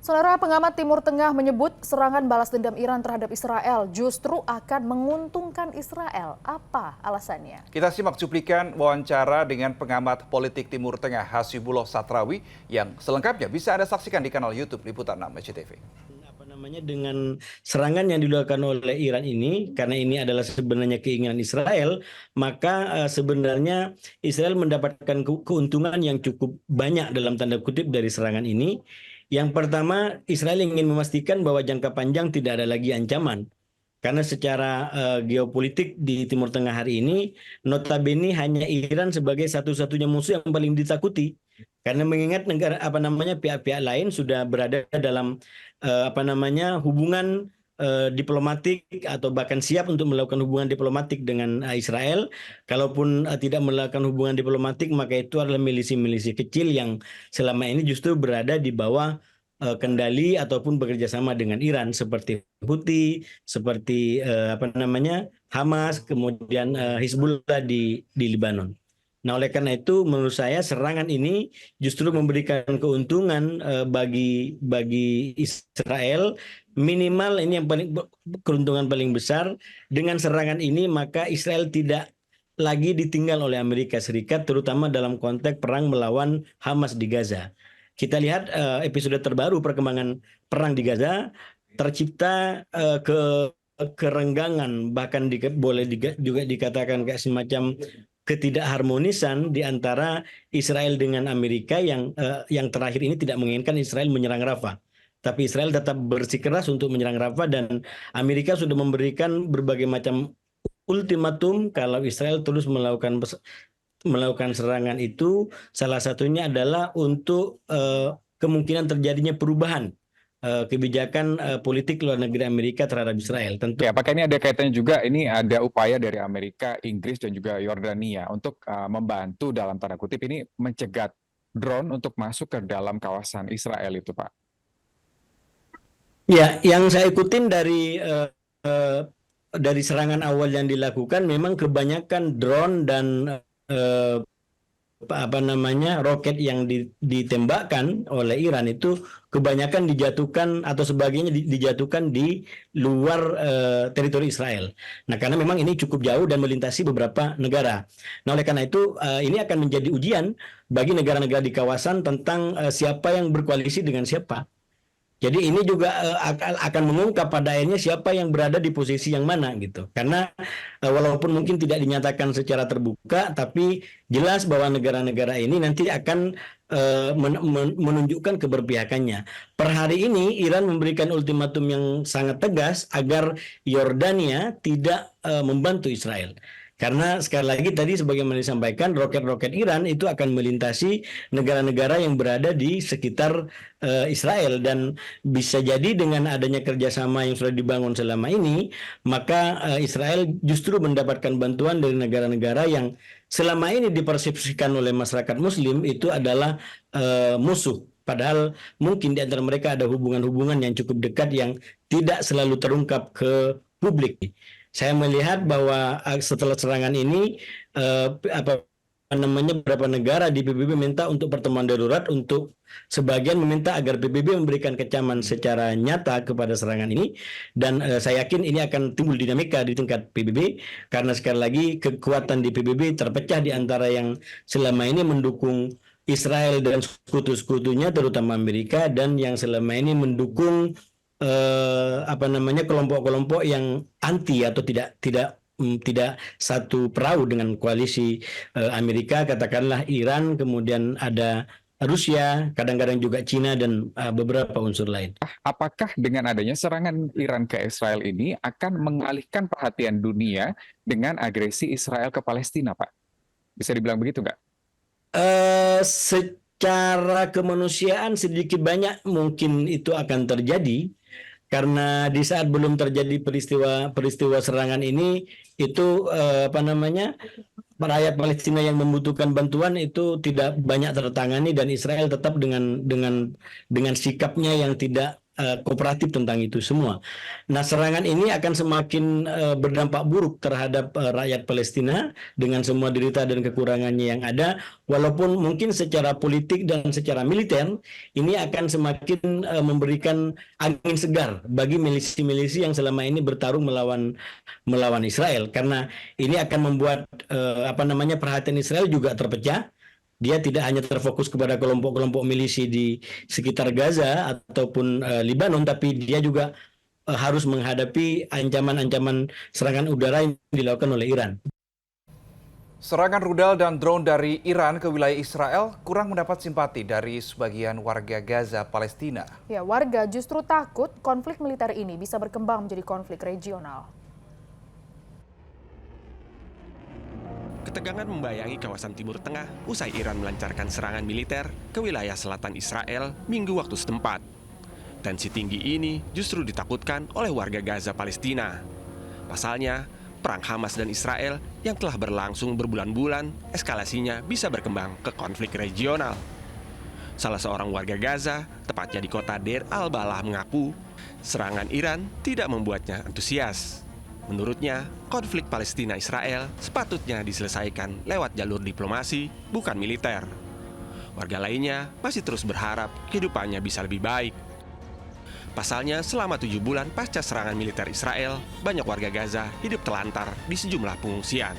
Saudara pengamat Timur Tengah menyebut serangan balas dendam Iran terhadap Israel justru akan menguntungkan Israel. Apa alasannya? Kita simak cuplikan wawancara dengan pengamat politik Timur Tengah Hasibullah Satrawi yang selengkapnya bisa Anda saksikan di kanal YouTube Liputan 6 SCTV. Dengan serangan yang dilakukan oleh Iran ini, karena ini adalah sebenarnya keinginan Israel, maka sebenarnya Israel mendapatkan keuntungan yang cukup banyak dalam tanda kutip dari serangan ini. Yang pertama, Israel ingin memastikan bahwa jangka panjang tidak ada lagi ancaman. Karena secara geopolitik di Timur Tengah hari ini, notabene hanya Iran sebagai satu-satunya musuh yang paling ditakuti. Karena mengingat negara pihak-pihak lain sudah berada dalam hubungan diplomatik atau bahkan siap untuk melakukan hubungan diplomatik dengan Israel. Kalaupun tidak melakukan hubungan diplomatik, maka itu adalah milisi-milisi kecil yang selama ini justru berada di bawah kendali ataupun bekerja sama dengan Iran seperti Houthi, seperti Hamas, kemudian Hizbullah di Lebanon. Nah, oleh karena itu menurut saya serangan ini justru memberikan keuntungan bagi Israel. Minimal ini yang keuntungan paling besar. Dengan serangan ini maka Israel tidak lagi ditinggal oleh Amerika Serikat, terutama dalam konteks perang melawan Hamas di Gaza. Kita lihat episode terbaru perkembangan perang di Gaza, tercipta kerenggangan, bahkan boleh juga dikatakan kayak semacam ketidakharmonisan di antara Israel dengan Amerika yang terakhir ini tidak menginginkan Israel menyerang Rafah. Tapi Israel tetap bersikeras untuk menyerang Rafah dan Amerika sudah memberikan berbagai macam ultimatum kalau Israel terus melakukan serangan itu, salah satunya adalah untuk kemungkinan terjadinya perubahan kebijakan politik luar negeri Amerika terhadap Israel. Tentu. Ya, apakah ini ada kaitannya juga, ini ada upaya dari Amerika, Inggris, dan juga Yordania untuk membantu dalam tanda kutip ini mencegat drone untuk masuk ke dalam kawasan Israel itu, Pak? Ya, yang saya ikutin dari serangan awal yang dilakukan memang kebanyakan drone dan roket yang ditembakkan oleh Iran itu kebanyakan dijatuhkan atau sebagainya dijatuhkan di luar teritori Israel. Nah, karena memang ini cukup jauh dan melintasi beberapa negara. Nah, oleh karena itu ini akan menjadi ujian bagi negara-negara di kawasan tentang siapa yang berkoalisi dengan siapa. Jadi ini juga akan mengungkap pada akhirnya siapa yang berada di posisi yang mana gitu. Karena walaupun mungkin tidak dinyatakan secara terbuka, tapi jelas bahwa negara-negara ini nanti akan menunjukkan keberpihakannya. Per hari ini Iran memberikan ultimatum yang sangat tegas agar Yordania tidak membantu Israel. Karena sekali lagi tadi sebagaimana disampaikan, roket-roket Iran itu akan melintasi negara-negara yang berada di sekitar Israel. Dan bisa jadi dengan adanya kerjasama yang sudah dibangun selama ini, maka Israel justru mendapatkan bantuan dari negara-negara yang selama ini dipersepsikan oleh masyarakat Muslim itu adalah musuh. Padahal mungkin di antara mereka ada hubungan-hubungan yang cukup dekat yang tidak selalu terungkap ke publik. Saya melihat bahwa setelah serangan ini beberapa negara di PBB minta untuk pertemuan darurat, untuk sebagian meminta agar PBB memberikan kecaman secara nyata kepada serangan ini, dan saya yakin ini akan timbul dinamika di tingkat PBB karena sekali lagi kekuatan di PBB terpecah di antara yang selama ini mendukung Israel dan sekutu-sekutunya terutama Amerika, dan yang selama ini mendukung kelompok-kelompok yang anti atau tidak satu perahu dengan koalisi Amerika, katakanlah Iran, kemudian ada Rusia, kadang-kadang juga Cina dan beberapa unsur lain. Apakah dengan adanya serangan Iran ke Israel ini akan mengalihkan perhatian dunia dengan agresi Israel ke Palestina, Pak? Bisa dibilang begitu nggak? Secara kemanusiaan sedikit banyak mungkin itu akan terjadi. Karena di saat belum terjadi peristiwa serangan ini, itu rakyat Palestina yang membutuhkan bantuan itu tidak banyak tertangani, dan Israel tetap dengan sikapnya yang tidak kooperatif tentang itu semua. Nah, serangan ini akan semakin berdampak buruk terhadap rakyat Palestina dengan semua derita dan kekurangannya yang ada, walaupun mungkin secara politik dan secara militer ini akan semakin memberikan angin segar bagi milisi-milisi yang selama ini bertarung melawan Israel, karena ini akan membuat perhatian Israel juga terpecah. Dia tidak hanya terfokus kepada kelompok-kelompok milisi di sekitar Gaza ataupun Libanon, tapi dia juga harus menghadapi ancaman-ancaman serangan udara yang dilakukan oleh Iran. Serangan rudal dan drone dari Iran ke wilayah Israel kurang mendapat simpati dari sebagian warga Gaza, Palestina. Ya, warga justru takut konflik militer ini bisa berkembang menjadi konflik regional. Ketegangan membayangi kawasan Timur Tengah usai Iran melancarkan serangan militer ke wilayah selatan Israel Minggu waktu setempat. Tensi tinggi ini justru ditakutkan oleh warga Gaza Palestina. Pasalnya, perang Hamas dan Israel yang telah berlangsung berbulan-bulan, eskalasinya bisa berkembang ke konflik regional. Salah seorang warga Gaza, tepatnya di kota Deir al-Balah, mengaku serangan Iran tidak membuatnya antusias. Menurutnya, konflik Palestina-Israel sepatutnya diselesaikan lewat jalur diplomasi, bukan militer. Warga lainnya masih terus berharap kehidupannya bisa lebih baik. Pasalnya, selama 7 bulan pasca serangan militer Israel, banyak warga Gaza hidup telantar di sejumlah pengungsian.